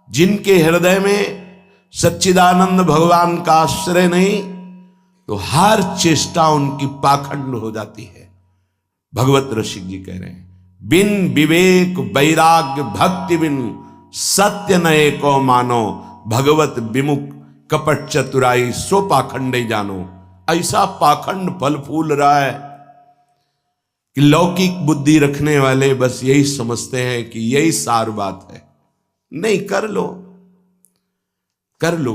जिनके हृदय में सच्चिदानंद भगवान का आश्रय नहीं, तो हर चेष्टा उनकी पाखंड हो जाती है। भगवत रसिक जी कह रहे हैं, बिन विवेक वैराग्य भक्ति बिन सत्य नए को मानो, भगवत विमुख कपट चतुराई सो पाखंडे जानो। ऐसा पाखंड फल फूल रहा है कि लौकिक बुद्धि रखने वाले बस यही समझते हैं कि यही सार बात है। नहीं, कर लो कर लो,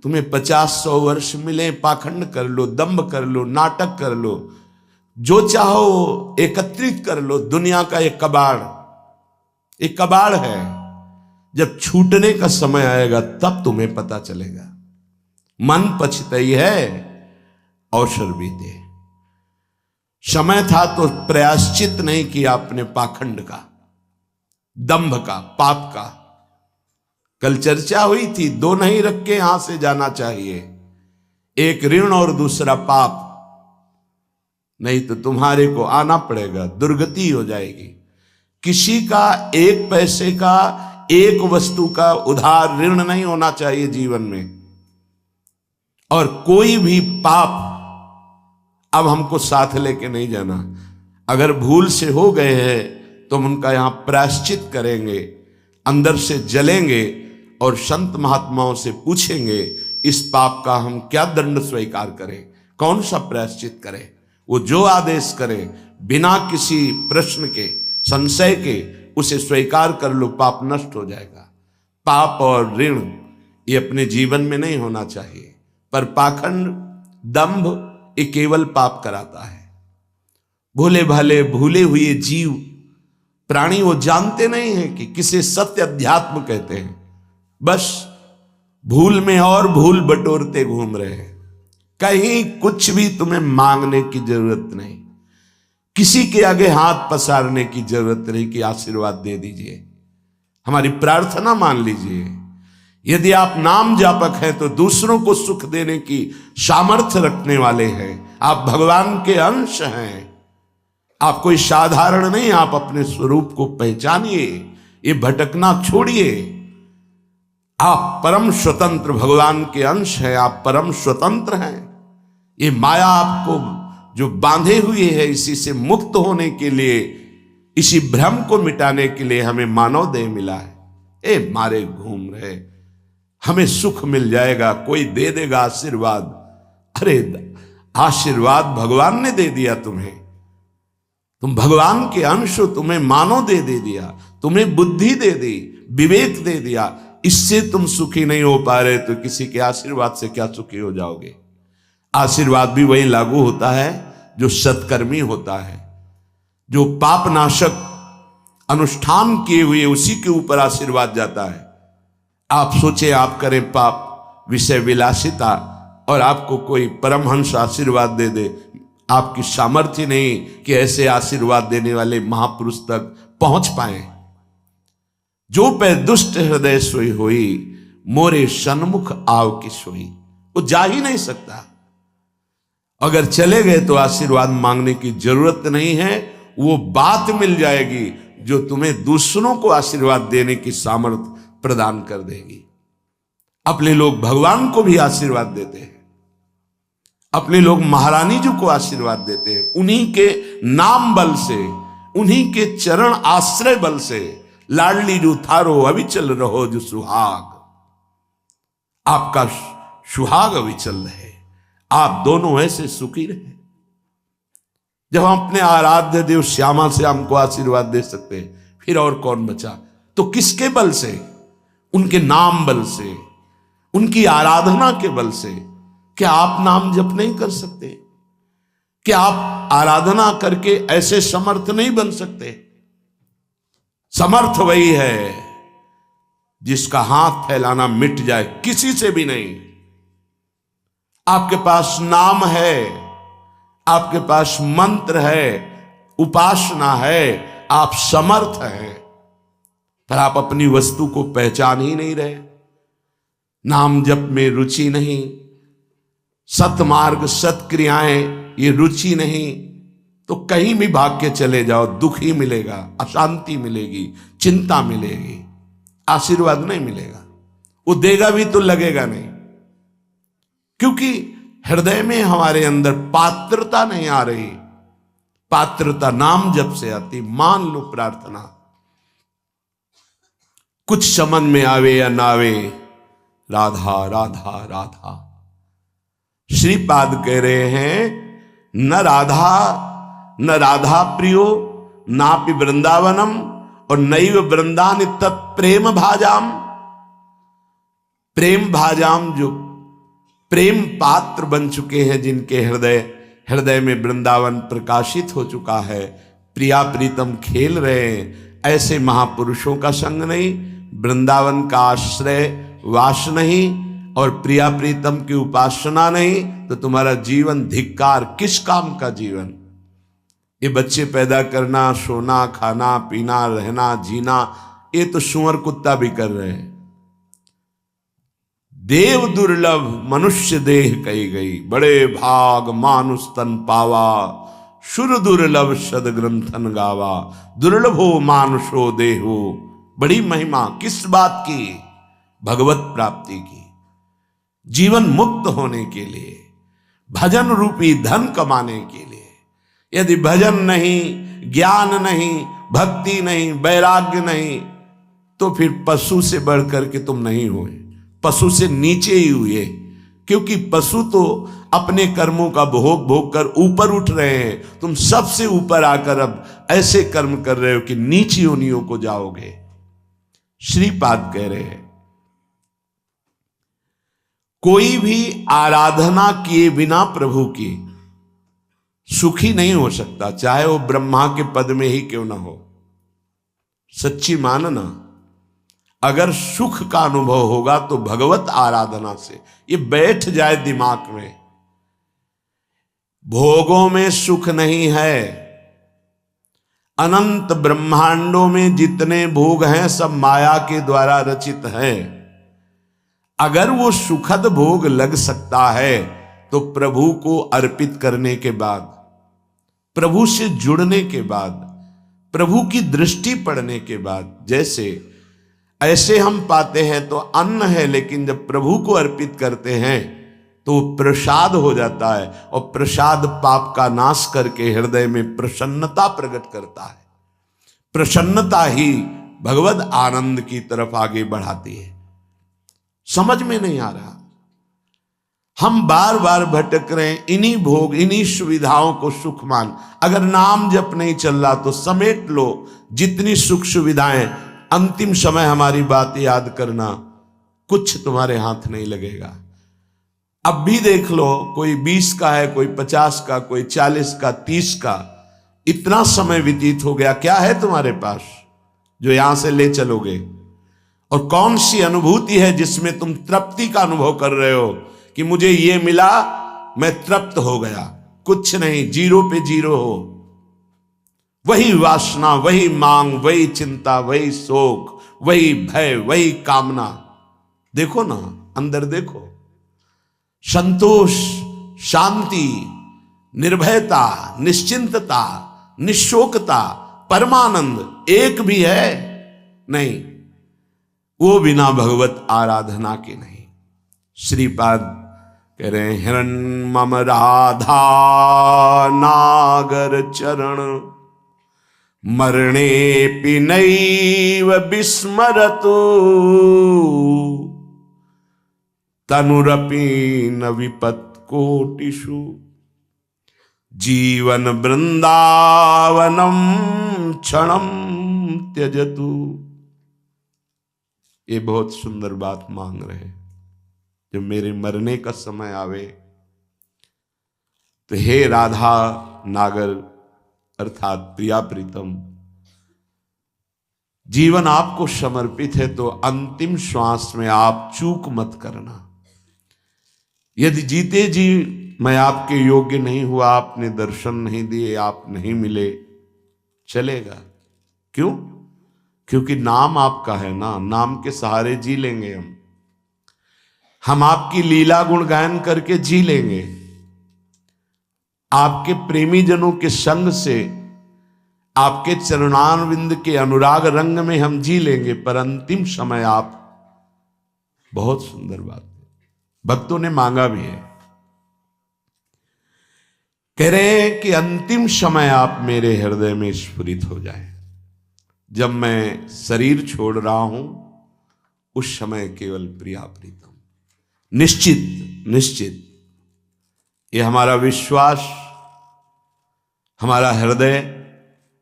तुम्हें 50-100 वर्ष मिले, पाखंड कर लो, दंभ कर लो, नाटक कर लो, जो चाहो एकत्रित कर लो। दुनिया का एक कबाड़ है। जब छूटने का समय आएगा तब तुम्हें पता चलेगा। मन पछतई है अवसर बीते। समय था तो प्रायश्चित नहीं किया अपने पाखंड का, दंभ का, पाप का। कल चर्चा हुई थी, दो नहीं रख के यहां से जाना चाहिए, एक ऋण और दूसरा पाप, नहीं तो तुम्हारे को आना पड़ेगा, दुर्गति हो जाएगी। किसी का एक पैसे का, एक वस्तु का उधार ऋण नहीं होना चाहिए जीवन में। और कोई भी पाप अब हमको साथ लेके नहीं जाना। अगर भूल से हो गए हैं तो हम उनका यहां प्रायश्चित करेंगे, अंदर से जलेंगे और संत महात्माओं से पूछेंगे इस पाप का हम क्या दंड स्वीकार करें, कौन सा प्रायश्चित करें। वो जो आदेश करे बिना किसी प्रश्न के, संशय के, उसे स्वीकार कर लो, पाप नष्ट हो जाएगा। पाप और ऋण ये अपने जीवन में नहीं होना चाहिए, पर पाखंड, दंभ ये केवल पाप कराता है। भोले भाले भूले हुए जीव प्राणी वो जानते नहीं हैं कि किसे सत्य अध्यात्म कहते हैं। बस भूल में और भूल बटोरते घूम रहे हैं। कहीं कुछ भी तुम्हें मांगने की जरूरत नहीं, किसी के आगे हाथ पसारने की जरूरत नहीं कि आशीर्वाद दे दीजिए, हमारी प्रार्थना मान लीजिए। यदि आप नाम जापक हैं तो दूसरों को सुख देने की सामर्थ्य रखने वाले हैं। आप भगवान के अंश हैं। आप कोई साधारण नहीं, आप अपने स्वरूप को पहचानिए, ये भटकना छोड़िए। आप परम स्वतंत्र भगवान के अंश हैं, आप परम स्वतंत्र हैं। ये माया आपको जो बांधे हुए है, इसी से मुक्त होने के लिए, इसी भ्रम को मिटाने के लिए हमें मानव देह मिला है। ए मारे घूम रहे, हमें सुख मिल जाएगा, कोई दे देगा आशीर्वाद। अरे आशीर्वाद भगवान ने दे दिया तुम्हें, तुम भगवान के अंश हो, तुम्हें मानव दे दिया, तुम्हें बुद्धि दे दी, विवेक दे दिया। इससे तुम सुखी नहीं हो पा रहे तो किसी के आशीर्वाद से क्या सुखी हो जाओगे। आशीर्वाद भी वही लागू होता है जो सत्कर्मी होता है, जो पाप नाशक अनुष्ठान किए हुए उसी के ऊपर आशीर्वाद जाता है। आप सोचे आप करें पाप, विषय विलासिता, और आपको कोई परमहंस आशीर्वाद दे दे, आपकी सामर्थ्य नहीं कि ऐसे आशीर्वाद देने वाले महापुरुष तक पहुंच पाए। जो पे दुष्ट हृदय सोई हुई, मोरे सन्मुख आव की सोई। वो जा ही नहीं सकता। अगर चले गए तो आशीर्वाद मांगने की जरूरत नहीं है, वो बात मिल जाएगी जो तुम्हें दूसरों को आशीर्वाद देने की सामर्थ्य प्रदान कर देगी। अपने लोग भगवान को भी आशीर्वाद देते हैं, अपने लोग महारानी जी को आशीर्वाद देते हैं, उन्हीं के नाम बल से, उन्हीं के चरण आश्रय बल से। लाडली जो थारो अविचल रहो जो सुहाग, आपका सुहाग अविचल रहे, आप दोनों ऐसे सुखी रहे। जब हम अपने आराध्य देव श्यामा से हमको आशीर्वाद दे सकते हैं, फिर और कौन बचा। तो किसके बल से? उनके नाम बल से, उनकी आराधना के बल से। क्या आप नाम जप नहीं कर सकते? क्या आप आराधना करके ऐसे समर्थ नहीं बन सकते? समर्थ वही है जिसका हाथ फैलाना मिट जाए, किसी से भी नहीं। आपके पास नाम है, आपके पास मंत्र है, उपासना है, आप समर्थ हैं, पर आप अपनी वस्तु को पहचान ही नहीं रहे। नाम जप में रुचि नहीं, सतमार्ग सत्क्रियाएं ये रुचि नहीं, तो कहीं भी भाग के चले जाओ, दुख ही मिलेगा, अशांति मिलेगी, चिंता मिलेगी, आशीर्वाद नहीं मिलेगा। वो देगा भी तो लगेगा नहीं, क्योंकि हृदय में हमारे अंदर पात्रता नहीं आ रही। पात्रता नाम जब से आती, मान लो प्रार्थना, कुछ समझ में आवे या ना आवे, राधा राधा राधा। श्रीपाद कह रहे हैं न राधा प्रियो नापि वृंदावनम और नैव वृंदान तत्प्रेम भाजाम। प्रेम भाजाम, जो प्रेम पात्र बन चुके हैं, जिनके हृदय में वृंदावन प्रकाशित हो चुका है, प्रिया प्रीतम खेल रहे हैं, ऐसे महापुरुषों का संग नहीं, वृंदावन का आश्रय वास नहीं और प्रिया प्रीतम की उपासना नहीं, तो तुम्हारा जीवन धिक्कार। किस काम का जीवन? ये बच्चे पैदा करना, सोना, खाना, पीना, रहना, जीना, ये तो सुअर कुत्ता भी कर रहे हैं। देव दुर्लभ मनुष्य देह कही गई, बड़े भाग मानुष तन पावा, सुर दुर्लभ सद ग्रंथन गावा, दुर्लभो मानुषो देहो। बड़ी महिमा किस बात की? भगवत प्राप्ति की, जीवन मुक्त होने के लिए, भजन रूपी धन कमाने के लिए। यदि भजन नहीं, ज्ञान नहीं, भक्ति नहीं, वैराग्य नहीं, तो फिर पशु से बढ़कर के तुम नहीं हुए, पशु से नीचे ही हुए। क्योंकि पशु तो अपने कर्मों का भोग कर ऊपर उठ रहे हैं, तुम सबसे ऊपर आकर अब ऐसे कर्म कर रहे हो कि नीची योनियों को जाओगे। श्रीपाद कह रहे हैं कोई भी आराधना किए बिना प्रभु की सुखी नहीं हो सकता, चाहे वो ब्रह्मा के पद में ही क्यों ना हो। सच्ची मानना, अगर सुख का अनुभव होगा तो भगवत आराधना से। ये बैठ जाए दिमाग में, भोगों में सुख नहीं है। अनंत ब्रह्मांडों में जितने भोग हैं सब माया के द्वारा रचित हैं। अगर वो सुखद भोग लग सकता है तो प्रभु को अर्पित करने के बाद, प्रभु से जुड़ने के बाद, प्रभु की दृष्टि पड़ने के बाद, जैसे ऐसे हम पाते हैं तो अन्न है, लेकिन जब प्रभु को अर्पित करते हैं तो प्रसाद हो जाता है, और प्रसाद पाप का नाश करके हृदय में प्रसन्नता प्रकट करता है। प्रसन्नता ही भगवद आनंद की तरफ आगे बढ़ाती है। समझ में नहीं आ रहा, हम बार बार भटक रहे हैं इन्हीं भोग, इन्हीं सुविधाओं को सुख मान। अगर नाम जप नहीं चल रहा तो समेट लो जितनी सुख सुविधाएं। अंतिम समय हमारी बात याद करना, कुछ तुम्हारे हाथ नहीं लगेगा। अब भी देख लो, कोई 20 का है, कोई 50 का, कोई 40 का, 30 का, इतना समय व्यतीत हो गया। क्या है तुम्हारे पास जो यहां से ले चलोगे? और कौन सी अनुभूति है जिसमें तुम तृप्ति का अनुभव कर रहे हो कि मुझे ये मिला, मैं तृप्त हो गया? कुछ नहीं, जीरो पे जीरो हो। वही वासना, वही मांग, वही चिंता, वही शोक, वही भय, वही कामना। देखो ना, अंदर देखो। संतोष, शांति, निर्भयता, निश्चिंतता, निशोकता, परमानंद एक भी है नहीं, वो बिना भगवत आराधना के नहीं। श्रीपाद कह रहे हैं हिरण मम राधा नागर चरण मरणे पिनैव विस्मरतु तनुरपि न विपत् कोटिषु जीवन वृंदावनम क्षणम त्यजतु। ये बहुत सुंदर बात मांग रहे हैं। जब मेरे मरने का समय आवे तो हे राधा नागर अर्थात प्रिया प्रीतम, जीवन आपको समर्पित है, तो अंतिम श्वास में आप चूक मत करना। यदि जीते जी मैं आपके योग्य नहीं हुआ, आपने दर्शन नहीं दिए, आप नहीं मिले, चलेगा। क्यों? क्योंकि नाम आपका है ना, नाम के सहारे जी लेंगे हम आपकी लीला गुण गायन करके जी लेंगे, आपके प्रेमी जनों के संग से, आपके चरणारविंद के अनुराग रंग में हम जी लेंगे। पर अंतिम समय आप बहुत सुंदर बात है, भक्तों ने मांगा भी है। कह रहे हैं कि अंतिम समय आप मेरे हृदय में स्फुरित हो जाए। जब मैं शरीर छोड़ रहा हूं उस समय केवल प्रिया प्रीतम। निश्चित निश्चित ये हमारा विश्वास, हमारा हृदय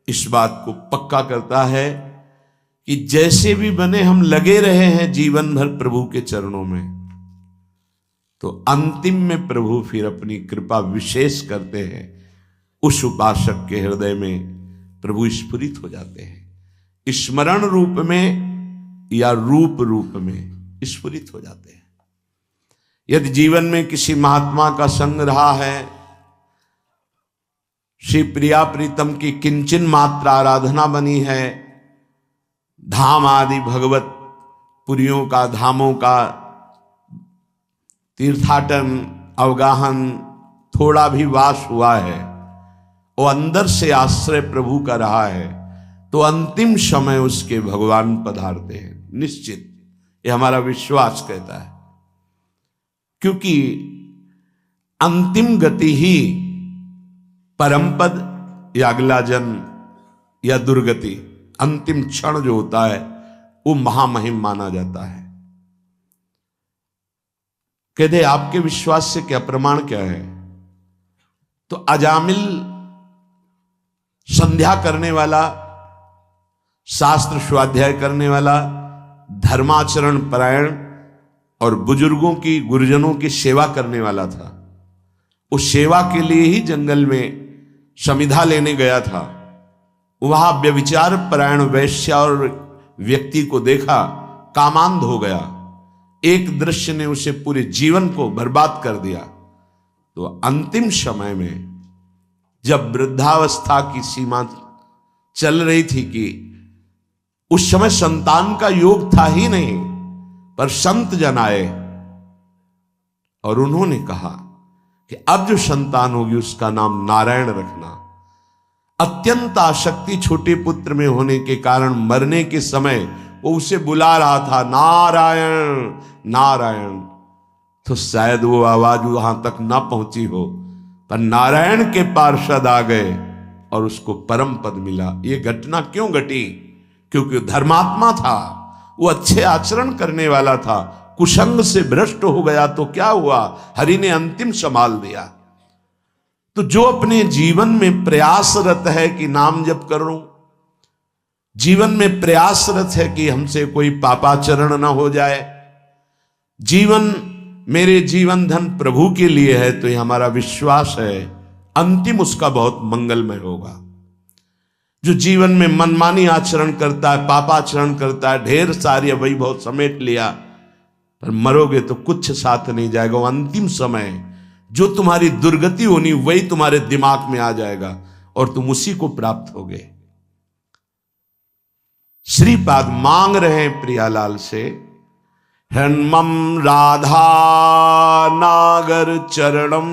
इस बात को पक्का करता है कि जैसे भी बने हम लगे रहे हैं जीवन भर प्रभु के चरणों में, तो अंतिम में प्रभु फिर अपनी कृपा विशेष करते हैं। उस उपासक के हृदय में प्रभु स्फुरित हो जाते हैं, स्मरण रूप में या रूप रूप में स्फुरित हो जाते हैं। यदि जीवन में किसी महात्मा का संग रहा है, श्री प्रिया प्रीतम की किंचन मात्र आराधना बनी है, धाम आदि भगवत पुरियों का, धामों का तीर्थाटन अवगाहन थोड़ा भी वास हुआ है, वो अंदर से आश्रय प्रभु का रहा है, तो अंतिम समय उसके भगवान पधारते हैं। निश्चित ये हमारा विश्वास कहता है, क्योंकि अंतिम गति ही परम पद या अगला जन्म या दुर्गति, अंतिम क्षण जो होता है वो महामहिम माना जाता है। कहते आपके विश्वास से क्या प्रमाण क्या है? तो अजामिल संध्या करने वाला, शास्त्र स्वाध्याय करने वाला, धर्माचरण परायण और बुजुर्गों की, गुरुजनों की सेवा करने वाला था। उस सेवा के लिए ही जंगल में समिधा लेने गया था। वहां व्यभिचार परायण वैश्या और व्यक्ति को देखा, कामांध हो गया। एक दृश्य ने उसे पूरे जीवन को बर्बाद कर दिया। तो अंतिम समय में जब वृद्धावस्था की सीमा चल रही थी कि उस समय संतान का योग था ही नहीं, पर संत जन आए और उन्होंने कहा कि अब जो संतान होगी उसका नाम नारायण रखना। अत्यंत आसक्ति छोटे पुत्र में होने के कारण मरने के समय वो उसे बुला रहा था, नारायण नारायण। तो शायद वो आवाज वहां तक ना पहुंची हो, पर नारायण के पार्षद आ गए और उसको परम पद मिला। ये घटना क्यों घटी? क्योंकि धर्मात्मा था, वो अच्छे आचरण करने वाला था। कुसंग से भ्रष्ट हो गया तो क्या हुआ? हरि ने अंतिम संभाल दिया। तो जो अपने जीवन में प्रयासरत है कि नाम जप करूं, जीवन में प्रयासरत है कि हमसे कोई पापाचरण ना हो जाए, जीवन मेरे जीवन धन प्रभु के लिए है, तो ये हमारा विश्वास है अंतिम उसका बहुत मंगलमय होगा। जो जीवन में मनमानी आचरण करता है, पापाचरण करता है, ढेर सारी वैभव समेट लिया, पर मरोगे तो कुछ साथ नहीं जाएगा। वो अंतिम समय जो तुम्हारी दुर्गति होनी वही तुम्हारे दिमाग में आ जाएगा और तुम उसी को प्राप्त होगे। श्रीपाद मांग रहे हैं प्रियालाल से, हन्मम राधा नागर चरणम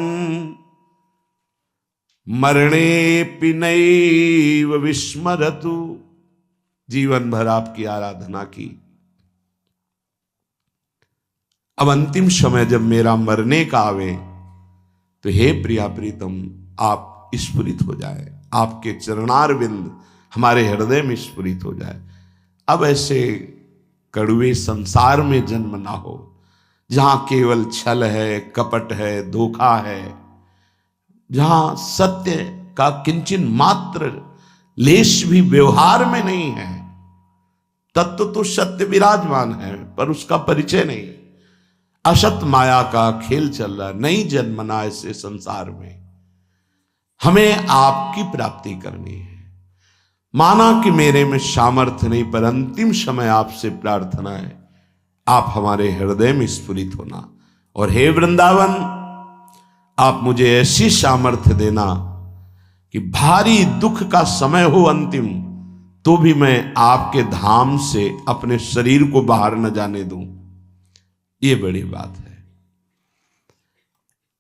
मरणे पिनैव विस्मरतु। जीवन भर आपकी आराधना की, अब अंतिम समय जब मेरा मरने का आवे तो हे प्रिया प्रीतम आप स्फुरित हो जाए, आपके चरणारविंद हमारे हृदय में स्फुरित हो जाए। अब ऐसे कड़वे संसार में जन्म ना हो जहां केवल छल है, कपट है, धोखा है, जहां सत्य का किंचन मात्र लेश भी व्यवहार में नहीं है। तत्व तो सत्य विराजमान है पर उसका परिचय नहीं। असत माया का खेल चल रहा, नहीं जन्मना ऐसे संसार में। हमें आपकी प्राप्ति करनी है। माना कि मेरे में सामर्थ्य नहीं, पर अंतिम समय आपसे प्रार्थना है आप हमारे हृदय में स्फुरित होना। और हे वृंदावन, आप मुझे ऐसी सामर्थ्य देना कि भारी दुख का समय हो अंतिम, तो भी मैं आपके धाम से अपने शरीर को बाहर न जाने दूं। ये बड़ी बात है।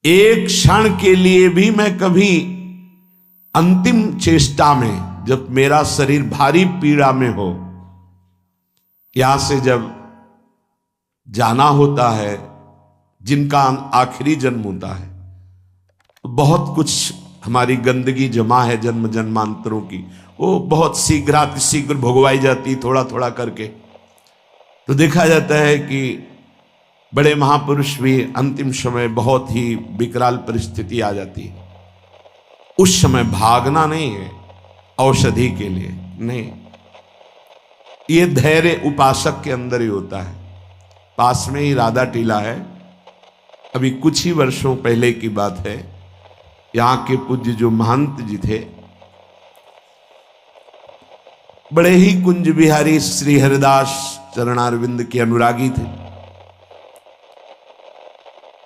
एक क्षण के लिए भी मैं कभी अंतिम चेष्टा में, जब मेरा शरीर भारी पीड़ा में हो, यहां से जब जाना होता है, जिनका आखिरी जन्म होता है, बहुत कुछ हमारी गंदगी जमा है जन्म जन्मांतरों की, वो बहुत शीघ्र भोगवाई जाती थोड़ा थोड़ा करके। तो देखा जाता है कि बड़े महापुरुष भी अंतिम समय बहुत ही विकराल परिस्थिति आ जाती है, उस समय भागना नहीं है औषधि के लिए, नहीं, ये धैर्य उपासक के अंदर ही होता है। पास में ही राधा टीला है, अभी कुछ ही वर्षों पहले की बात है, यहाँ के पूज्य जो महंत जी थे, बड़े ही कुंज बिहारी श्री हरिदास चरणारविंद के अनुरागी थे।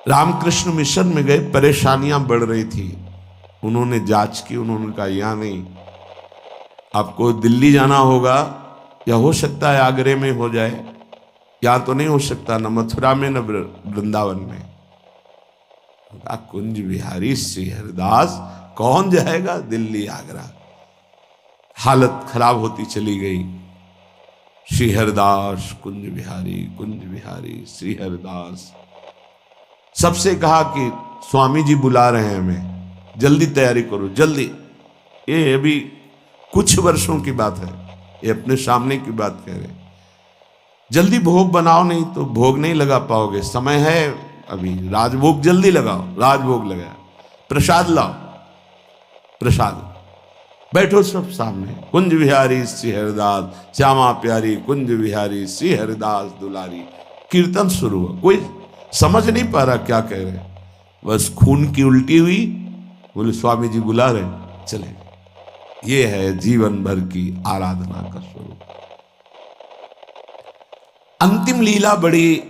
रामकृष्ण मिशन में गए, परेशानियां बढ़ रही थी, उन्होंने जांच की, उन्होंने कहा यहाँ नहीं, आपको दिल्ली जाना होगा, या हो सकता है आगरे में हो जाए, यहाँ तो नहीं हो सकता, न मथुरा में न वृंदावन में। कुंज बिहारी श्री हरिदास कौन जाएगा दिल्ली आगरा। हालत खराब होती चली गई। श्री हरिदास कुंज बिहारी श्री हरिदास। सबसे कहा कि स्वामी जी बुला रहे हैं हमें, जल्दी तैयारी करो जल्दी। ये अभी कुछ वर्षों की बात है, ये अपने सामने की बात कह रहे, जल्दी भोग बनाओ, नहीं तो भोग नहीं लगा पाओगे, समय है अभी, राजभोग जल्दी लगाओ। राजभोग लगाया, प्रसाद लाओ, प्रसाद, बैठो सब सामने। कुंज बिहारी श्री हरिदास, श्यामा प्यारी कुंज बिहारी श्री हरिदास दुलारी। कीर्तन शुरू हुआ, कोई समझ नहीं पा रहा क्या कह रहे, बस खून की उल्टी हुई, बोले स्वामी जी बुला रहे, चले। ये है जीवन भर की आराधना का स्वरूप। अंतिम लीला बड़ी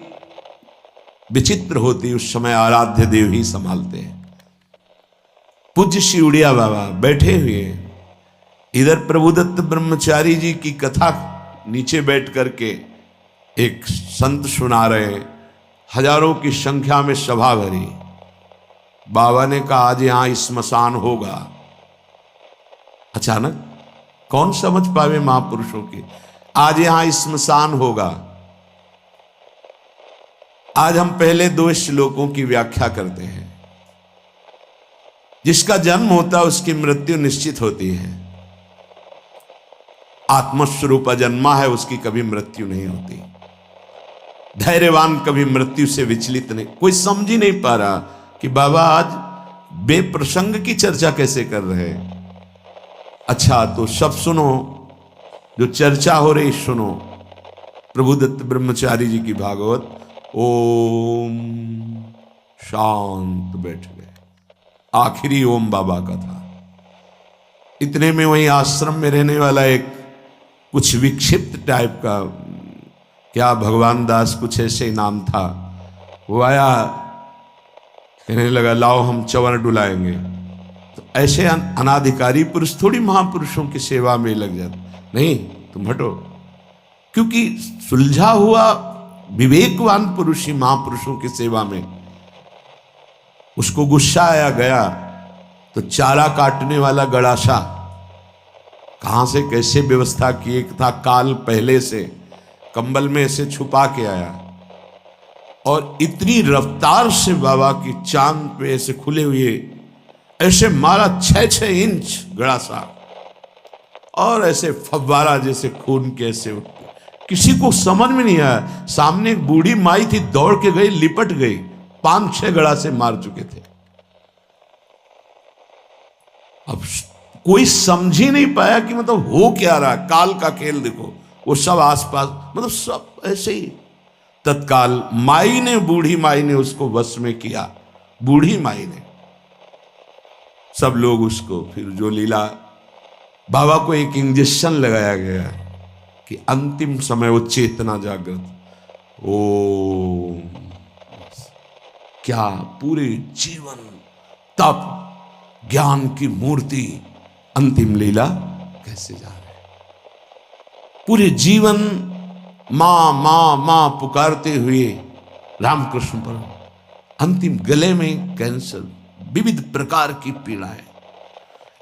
विचित्र होती, उस समय आराध्य देव ही संभालते हैं। पूज्य श्री उड़िया बाबा बैठे हुए, इधर प्रभुदत्त ब्रह्मचारी जी की कथा नीचे बैठ करके एक संत सुना रहे, हजारों की संख्या में सभा भरी। बाबा ने कहा आज यहां स्मशान होगा। अचानक कौन समझ पावे महापुरुषों की, आज यहां स्मशान होगा। आज हम पहले 2 श्लोकों की व्याख्या करते हैं। जिसका जन्म होता है उसकी मृत्यु निश्चित होती है। आत्मस्वरूप जन्मा है, उसकी कभी मृत्यु नहीं होती। धैर्यवान कभी मृत्यु से विचलित नहीं। कोई समझ ही नहीं पा रहा कि बाबा आज बेप्रसंग की चर्चा कैसे कर रहे हैं। अच्छा तो सब सुनो, जो चर्चा हो रही सुनो। प्रभुदत्त ब्रह्मचारी जी की भागवत। ओम शांत बैठ गए, आखिरी ओम बाबा का था। इतने में वही आश्रम में रहने वाला एक कुछ विक्षिप्त टाइप का, क्या भगवान दास कुछ ऐसे ही नाम था, वो आया, कहने लगा लाओ हम चंवर डुलाएंगे। तो ऐसे अनाधिकारी पुरुष थोड़ी महापुरुषों की सेवा में लग जाते, नहीं तुम हटो। क्योंकि सुलझा हुआ विवेकवान पुरुष ही महापुरुषों की सेवा में। उसको गुस्सा आया, गया तो चारा काटने वाला गड़ासा कहां से कैसे व्यवस्था किए था, काल पहले से कंबल में ऐसे छुपा के आया और इतनी रफ्तार से बाबा की चांद पे ऐसे खुले हुए ऐसे मारा 6-6 इंच गड़ासा, और ऐसे फव्वारा जैसे खून के ऐसे उठते। किसी को समझ में नहीं आया। सामने एक बूढ़ी माई थी, दौड़ के गई, लिपट गई, 5-6 गड़ासे मार चुके थे। अब कोई समझ ही नहीं पाया कि मतलब हो क्या रहा। काल का खेल देखो, वो सब आसपास, मतलब सब ऐसे ही। तत्काल माई ने, बूढ़ी माई ने उसको वश में किया। बूढ़ी माई ने, सब लोग उसको, फिर जो लीला, बाबा को एक इंजेक्शन लगाया गया कि अंतिम समय वो चेतना जागृत। ओ क्या पूरे जीवन तप ज्ञान की मूर्ति, अंतिम लीला कैसे जा रहे, पूरे जीवन मां मां मां पुकारते हुए रामकृष्ण पर। अंतिम गले में कैंसर, विविध प्रकार की पीड़ाएं।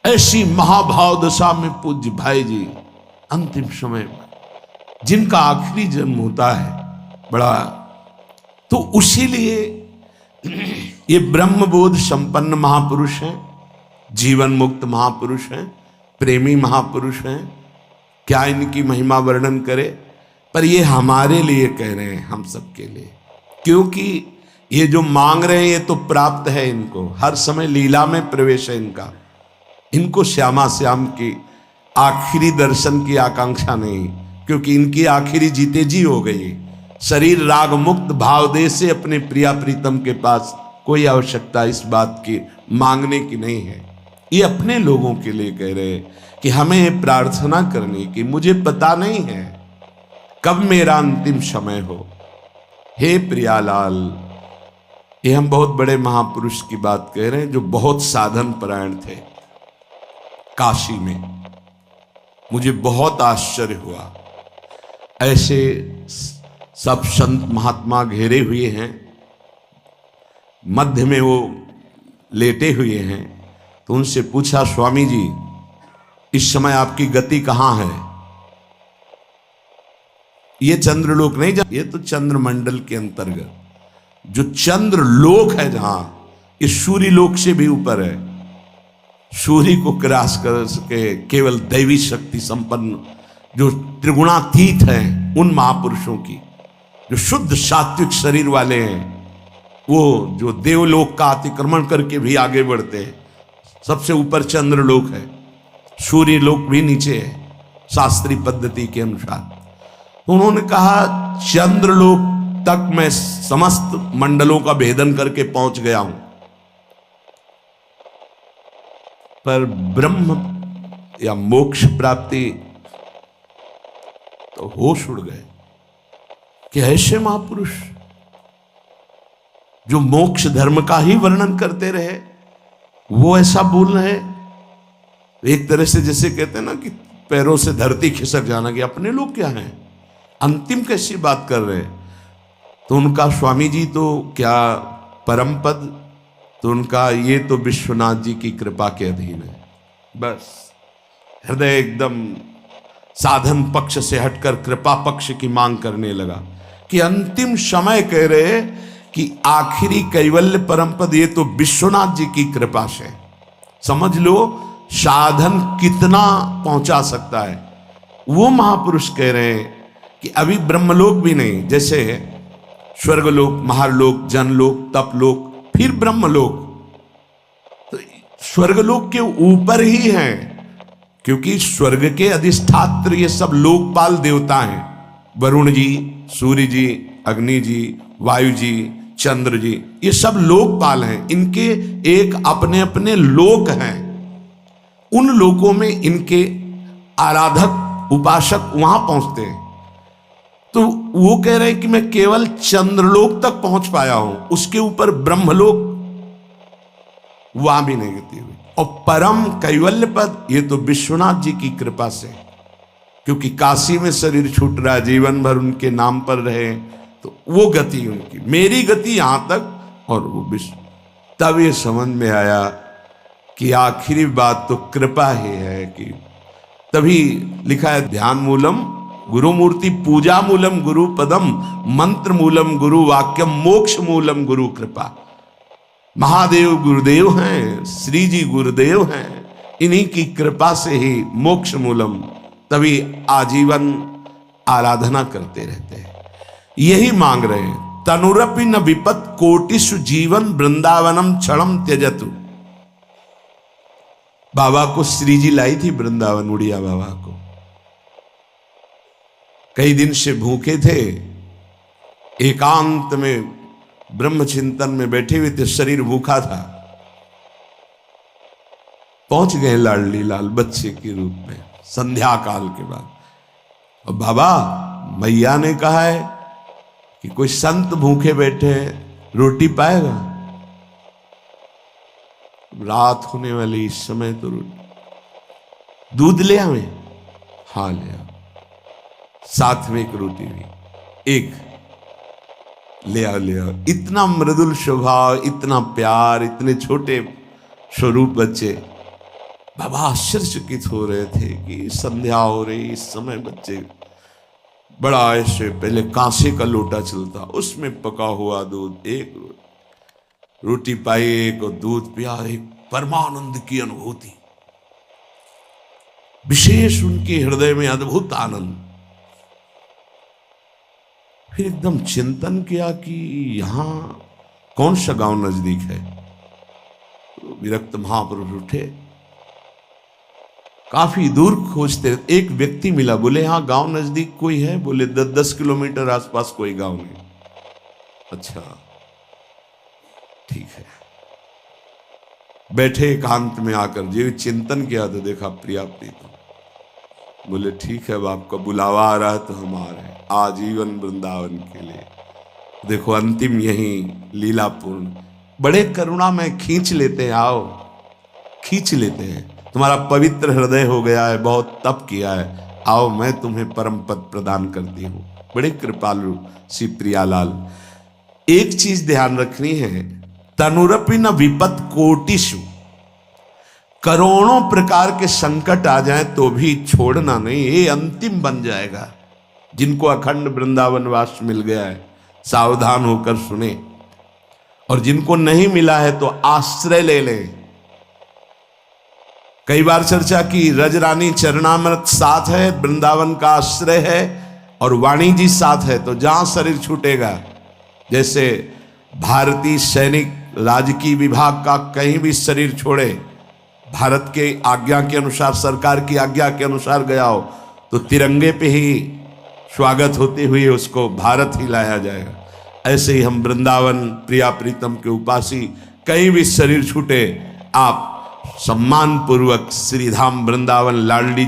ऐसी महाभाव दशा में पूज्य भाई जी अंतिम समय में, जिनका आखिरी जन्म होता है, बड़ा तो उसीलिए ये ब्रह्मबोध संपन्न महापुरुष हैं, जीवन मुक्त महापुरुष हैं, प्रेमी महापुरुष हैं। क्या इनकी महिमा वर्णन करे, पर ये हमारे लिए कह रहे हैं, हम सबके लिए, क्योंकि ये जो मांग रहे हैं ये तो प्राप्त है इनको, हर समय लीला में प्रवेश है इनका। इनको श्यामा श्याम की आखिरी दर्शन की आकांक्षा नहीं, क्योंकि इनकी आखिरी जीते जी हो गई। शरीर राग मुक्त भाव दे से अपने प्रिया प्रीतम के पास कोई आवश्यकता इस बात की मांगने की नहीं है। ये अपने लोगों के लिए कह रहे कि हमें प्रार्थना करनी कि मुझे पता नहीं है कब मेरा अंतिम समय हो, हे प्रियालाल। ये हम बहुत बड़े महापुरुष की बात कह रहे हैं जो बहुत साधन परायण थे काशी में। मुझे बहुत आश्चर्य हुआ, ऐसे सब संत महात्मा घेरे हुए हैं, मध्य में वो लेटे हुए हैं। तो उनसे पूछा, स्वामी जी इस समय आपकी गति कहां है? ये चंद्रलोक नहीं, ये तो चंद्रमंडल के अंतर्गत जो चंद्रलोक है, जहां इस सूर्य लोक से भी ऊपर है। सूर्य को क्रॉस कर सके केवल दैवी शक्ति संपन्न जो त्रिगुणातीत हैं, उन महापुरुषों की, जो शुद्ध सात्विक शरीर वाले हैं, वो जो देवलोक का अतिक्रमण करके भी आगे बढ़ते हैं। सबसे ऊपर चंद्रलोक है, सूर्य लोक भी नीचे है शास्त्रीय पद्धति के अनुसार। उन्होंने कहा चंद्रलोक तक मैं समस्त मंडलों का भेदन करके पहुंच गया हूं, पर ब्रह्म या मोक्ष प्राप्ति तो होश उड़ गए कि ऐसे महापुरुष जो मोक्ष धर्म का ही वर्णन करते रहे वो ऐसा बोल रहे। एक तरह से जैसे कहते हैं ना कि पैरों से धरती खिसक जाना, कि अपने लोग क्या हैं, अंतिम कैसी बात कर रहे हैं। तो उनका स्वामी जी तो क्या परम पद, तो उनका ये तो विश्वनाथ जी की कृपा के अधीन है। बस हृदय एकदम साधन पक्ष से हटकर कृपा पक्ष की मांग करने लगा कि अंतिम समय कह रहे कि आखिरी कैवल्य परम पद ये तो विश्वनाथ जी की कृपा से। समझ लो साधन कितना पहुंचा सकता है। वो महापुरुष कह रहे हैं कि अभी ब्रह्मलोक भी नहीं, जैसे स्वर्गलोक, महालोक, जनलोक, तपलोक, फिर ब्रह्मलोक, तो स्वर्गलोक के ऊपर ही है, क्योंकि स्वर्ग के अधिष्ठात्र ये सब लोकपाल देवता हैं। वरुण जी, सूर्य जी, अग्नि जी, वायु जी, चंद्र जी, ये सब लोकपाल हैं। इनके एक अपने अपने लोक हैं। उन लोकों में इनके आराधक उपासक वहां पहुंचते हैं। तो वो कह रहे हैं कि मैं केवल चंद्रलोक तक पहुंच पाया हूं, उसके ऊपर ब्रह्मलोक वहां भी नहीं गति हुई। और परम कैवल्य पद ये तो विश्वनाथ जी की कृपा से, क्योंकि काशी में शरीर छूट रहा, जीवन भर उनके नाम पर रहे, तो वो गति उनकी, मेरी गति यहां तक और वो विश्व। तब ये समझ में आया कि आखिरी बात तो कृपा ही है। कि तभी लिखा है ध्यान मूलम गुरु मूर्ति, पूजा मूलम गुरु पदम, मंत्र मूलम गुरु वाक्यम, मोक्ष मूलम गुरु कृपा। महादेव गुरुदेव हैं, श्री जी गुरुदेव हैं, इन्हीं की कृपा से ही मोक्ष मूलम। तभी आजीवन आराधना करते रहते हैं, यही मांग रहे हैं। तनुरपि न विपत कोटिषु जीवन वृंदावनम क्षणम त्यजतु। बाबा को श्री जी लाई थी वृंदावन, उड़िया बाबा को। कई दिन से भूखे थे, एकांत में ब्रह्म चिंतन में बैठे हुए थे, शरीर भूखा था। पहुंच गए लाडली लाल बच्चे के रूप में संध्या काल के बाद। और बाबा मैया ने कहा है कि कोई संत भूखे बैठे हैं, रोटी पाएगा। रात होने वाली इस समय तो रोटी, दूध ले आवे, हाँ ले आओ। साथ में एक रोटी भी, एक ले आओ ले आओ। इतना मृदुल स्वभाव, इतना प्यार, इतने छोटे स्वरूप बच्चे। बाबा आश्चर्यचकित हो रहे थे कि संध्या हो रही, इस समय बच्चे बड़ा ऐसे पहले कांसे का लोटा चलता, उसमें पका हुआ दूध, एक रोटी पाई, एक दूध पिया, एक परमानंद की अनुभूति, विशेष उनके हृदय में अद्भुत आनंद। फिर एकदम चिंतन किया कि यहां कौन सा गांव नजदीक है। तो विरक्त महापुरुष उठे, काफी दूर खोजते, एक व्यक्ति मिला, बोले हाँ गांव नजदीक कोई है? बोले 10 किलोमीटर आसपास कोई गांव नहीं। अच्छा ठीक है। बैठे एकांत में आकर जो चिंतन किया तो देखा प्रिया प्रीतम। बोले ठीक है, अब आपका बुलावा आ रहा है तो हम आ रहे हैं आजीवन वृंदावन के लिए। देखो अंतिम यही लीलापूर्ण, बड़े करुणा में खींच लेते हैं, आओ खींच लेते हैं, तुम्हारा पवित्र हृदय हो गया है, बहुत तप किया है, आओ मैं तुम्हें परम पद प्रदान करती हूं। बड़े कृपालु श्री प्रियालाल। एक चीज ध्यान रखनी है, तनुरपि न विपत कोटिषु, करोड़ों प्रकार के संकट आ जाए तो भी छोड़ना नहीं, ये अंतिम बन जाएगा। जिनको अखंड वृंदावन वास मिल गया है सावधान होकर सुने, और जिनको नहीं मिला है तो आश्रय ले लें। कई बार चर्चा की, रजरानी चरणामृत साथ है, वृंदावन का आश्रय है, और वाणी जी साथ है, तो जहां शरीर छूटेगा, जैसे भारतीय सैनिक राजकीय विभाग का कहीं भी शरीर छोड़े, भारत के आज्ञा के अनुसार, सरकार की आज्ञा के अनुसार गया हो, तो तिरंगे पे ही स्वागत होते हुए उसको भारत ही लाया जाएगा। ऐसे ही हम वृंदावन प्रिया प्रीतम के उपासी, कहीं भी शरीर छूटे, आप सम्मान पूर्वक श्रीधाम वृंदावन लाडली